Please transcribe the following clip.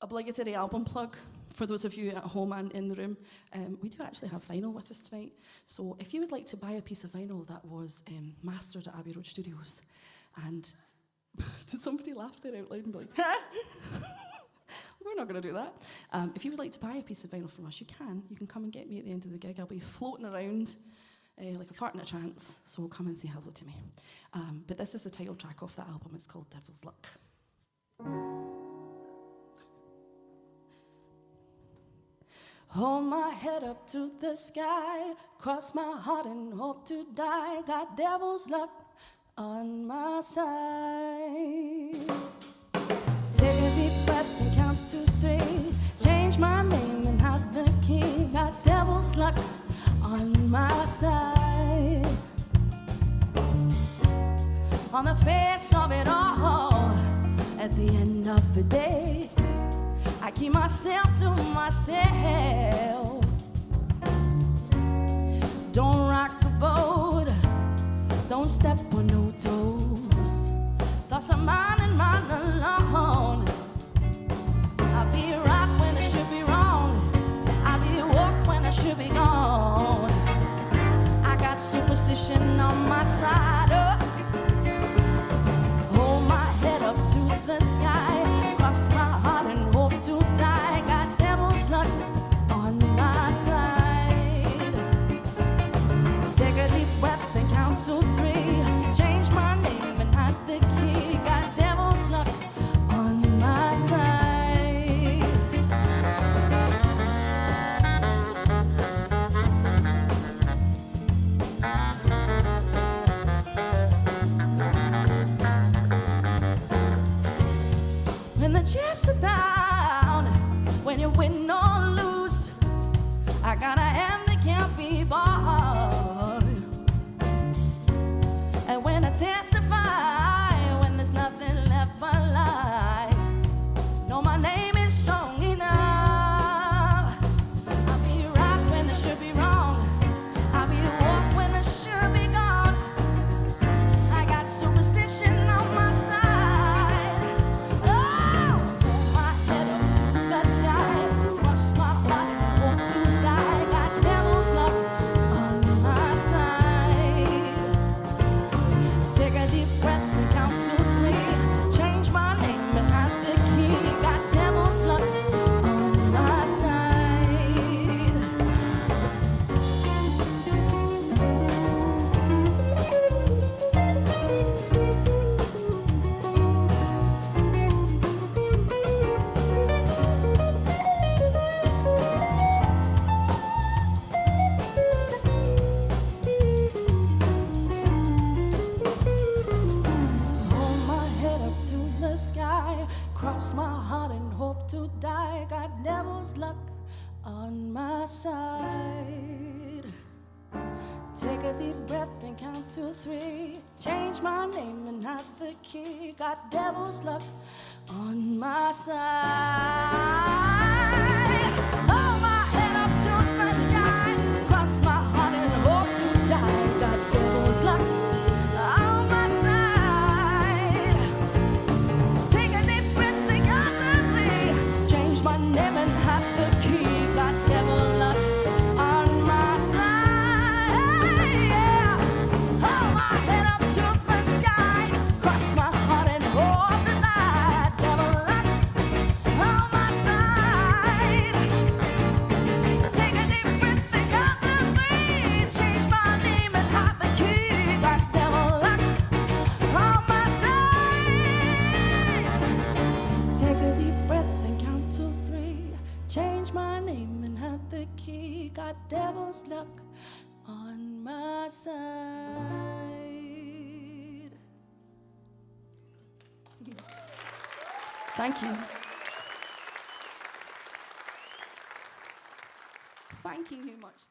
obligatory album plug for those of you at home and in the room. We do actually have vinyl with us tonight. So if you would like to buy a piece of vinyl that was mastered at Abbey Road Studios, and did somebody laugh there out loud and be like, we're not going to do that. If you would like to buy a piece of vinyl from us, you can. You can come and get me at the end of the gig. I'll be floating around like a fart in a trance, so come and say hello to me. But this is the title track off that album. It's called Devil's Luck. Hold my head up to the sky, cross my heart and hope to die. Got devil's luck on my side. Take a deep breath and count to 3. Change my name and hide the key. Got devil's luck on my side. On the face of it all, at the end of the day, I keep myself to myself. Don't rock the boat, don't step on no toes. Thoughts are mine and mine alone. I'll be right when I should be wrong. I'll be woke when I should be gone. I got superstition on my side. Hold my head up to the sky, cross my heart and hope to die. Got devil's luck on my side. Take a deep breath and count to 3. Change my name and hide the key. Got devil's luck on my side. When the chips are down, when you win or lose, I got a hand that can't be bought. And when I testify, when there's nothing left but lie, know my name is strong enough. I'll be right when I should be wrong. I'll be woke when I should be gone. I got superstition on my side. Cross my heart and hope to die. Got devil's luck on my side. Take a deep breath and count to 3. Change my name and hide the key. Got devil's luck on my side. Hold my head up to the sky, cross my heart and hope to die. Got devil's luck on my side. Take a deep breath and count to 3. Change my name and hide the key. Got devil luck on my side. Yeah. Hold my head up to the sky, cross my heart and hope to die. Devil luck on my side. Take a deep breath and count to 3. Change my name and hide the key. Got devil luck on my side. Take a deep breath and count to 3. Change my name and hide the key. Got devil's luck on my side. Thank you. Thank you much.